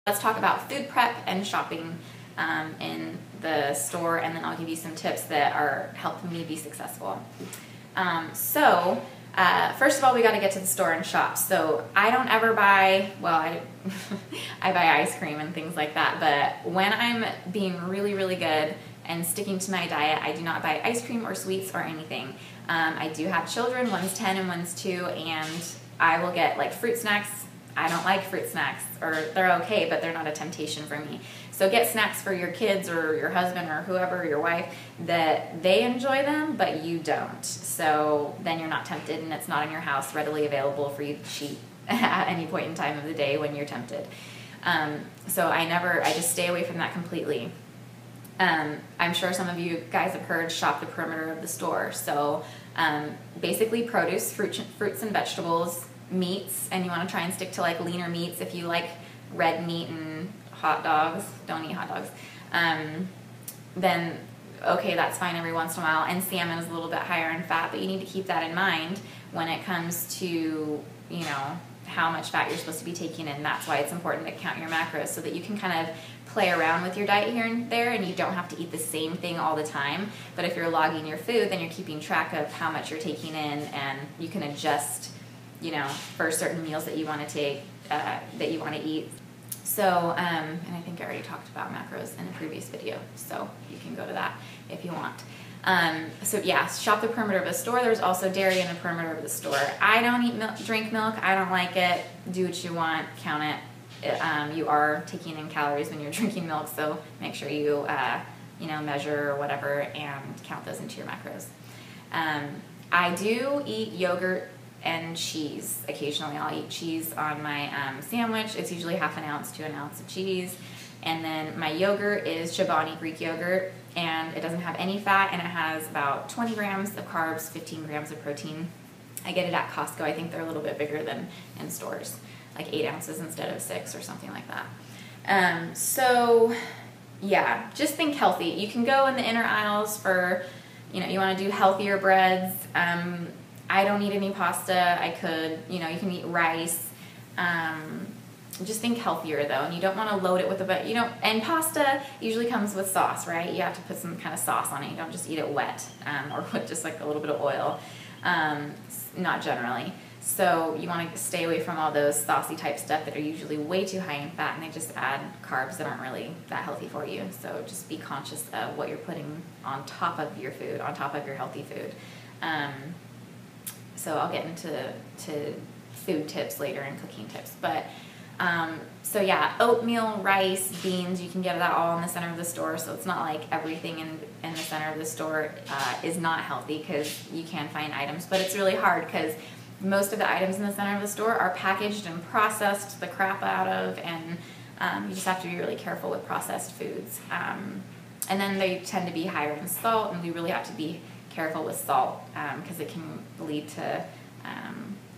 Let's talk about food prep and shopping in the store, and then I'll give you some tips that are helping me be successful. First of all, we got to get to the store and shop. So I don't ever buy, well, I buy ice cream and things like that, but when I'm being really, really good and sticking to my diet, I do not buy ice cream or sweets or anything. I do have children, one's 10 and one's 2, and I will get like fruit snacks. I don't like fruit snacks, or they're okay, but they're not a temptation for me. So get snacks for your kids or your husband or whoever, your wife, that they enjoy them, but you don't. So then you're not tempted, and it's not in your house readily available for you to cheat at any point in time of the day when you're tempted. So I just stay away from that completely. I'm sure some of you guys have heard shop the perimeter of the store. So basically produce, fruits and vegetables, meats, and you want to try and stick to like leaner meats. If you like red meat and hot dogs, don't eat hot dogs, then okay, that's fine every once in a while. And salmon is a little bit higher in fat, but you need to keep that in mind when it comes to, you know, how much fat you're supposed to be taking in. That's why it's important to count your macros, so that you can kind of play around with your diet here and there, and you don't have to eat the same thing all the time. But if you're logging your food, then you're keeping track of how much you're taking in, and you can adjust, you know, for certain meals that you want to take, that you want to eat. So, and I think I already talked about macros in a previous video, so you can go to that if you want. So yeah, shop the perimeter of the store. There's also dairy in the perimeter of the store. I don't eat milk, drink milk. I don't like it. Do what you want. Count it. You are taking in calories when you're drinking milk, so make sure you, you know, measure or whatever and count those into your macros. I do eat yogurt and cheese occasionally. I'll eat cheese on my sandwich. It's usually ½ ounce to an ounce of cheese. And then my yogurt is Chobani Greek yogurt, and it doesn't have any fat, and it has about 20 grams of carbs, 15 grams of protein. I get it at Costco. I think they're a little bit bigger than in stores, like 8 ounces instead of 6 or something like that. So yeah, just think healthy. You can go in the inner aisles for, you know, you want to do healthier breads. I don't eat any pasta. I could, you know, you can eat rice. Just think healthier though, and you don't want to load it with you know, and pasta usually comes with sauce, right? You have to put some kind of sauce on it. You don't just eat it wet, or with just like a little bit of oil. Not generally. So you want to stay away from all those saucy type stuff that are usually way too high in fat, and they just add carbs that aren't really that healthy for you. So just be conscious of what you're putting on top of your food, on top of your healthy food. So I'll get into food tips later and cooking tips. But so yeah, oatmeal, rice, beans, you can get that all in the center of the store. So it's not like everything in the center of the store is not healthy, because you can find items. But it's really hard, because most of the items in the center of the store are packaged and processed the crap out of, and you just have to be really careful with processed foods. And then they tend to be higher in salt, and we really have to be careful with salt, because it can lead to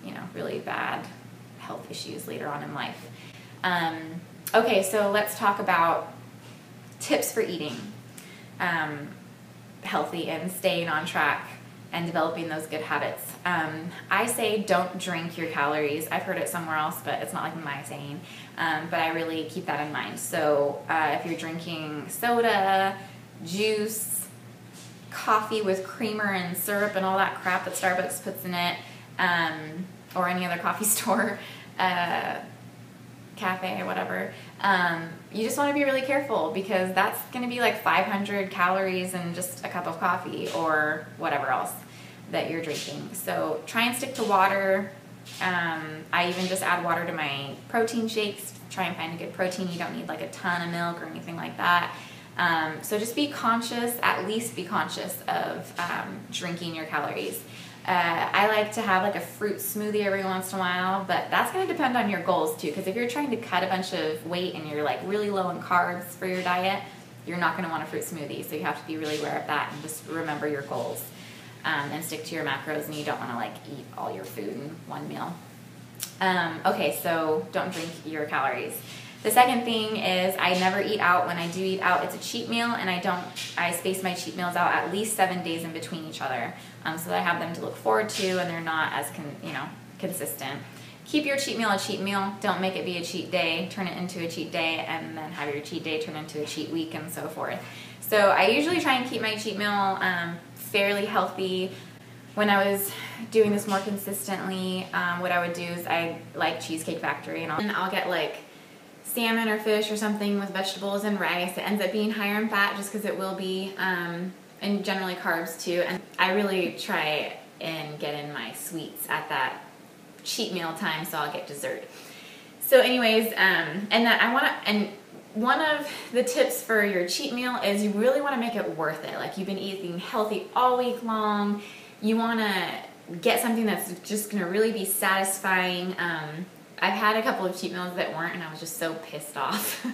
you know, really bad health issues later on in life. Okay, so let's talk about tips for eating healthy and staying on track and developing those good habits. I say don't drink your calories. I've heard it somewhere else, but it's not like my saying. But I really keep that in mind. So if you're drinking soda, juice, coffee with creamer and syrup and all that crap that Starbucks puts in it, or any other coffee store, cafe or whatever, you just want to be really careful, because that's going to be like 500 calories in just a cup of coffee or whatever else that you're drinking. So try and stick to water. I even just add water to my protein shakes. Try and find a good protein. You don't need like a ton of milk or anything like that. So just be conscious, at least be conscious of drinking your calories. I like to have like a fruit smoothie every once in a while, but that's going to depend on your goals too, because if you're trying to cut a bunch of weight and you're like really low in carbs for your diet, you're not going to want a fruit smoothie. So you have to be really aware of that, and just remember your goals, and stick to your macros, and you don't want to like eat all your food in one meal. Okay, so don't drink your calories. The second thing is I never eat out. When I do eat out, it's a cheat meal, and I space my cheat meals out at least 7 days in between each other, so that I have them to look forward to, and they're not as consistent. keep your cheat meal a cheat meal. Don't make it be a cheat day. Turn it into a cheat day, and then have your cheat day turn into a cheat week, and so forth. So I usually try and keep my cheat meal fairly healthy. When I was doing this more consistently, what I would do is I like Cheesecake Factory, and I'll get like salmon or fish or something with vegetables and rice. It ends up being higher in fat just because it will be, and generally carbs too. And I really try and get in my sweets at that cheat meal time, so I'll get dessert. So anyways, and one of the tips for your cheat meal is you really want to make it worth it. Like, you've been eating healthy all week long. You want to get something that's just going to really be satisfying. I've had a couple of cheat meals that weren't, and I was just so pissed off.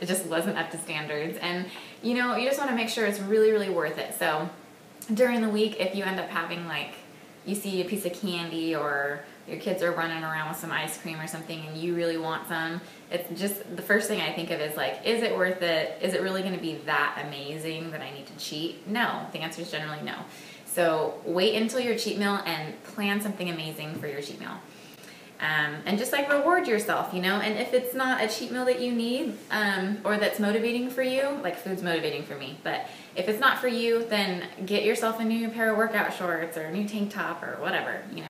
It just wasn't up to standards. And, you know, you just want to make sure it's really, really worth it. So during the week, if you end up having, like, you see a piece of candy, or your kids are running around with some ice cream or something and you really want some, it's just, the first thing I think of is like, is it worth it? Is it really going to be that amazing that I need to cheat? No. The answer is generally no. So wait until your cheat meal and plan something amazing for your cheat meal. And just like reward yourself, you know, and if it's not a cheat meal that you need, or that's motivating for you, like food's motivating for me, but if it's not for you, then get yourself a new pair of workout shorts or a new tank top or whatever, you know.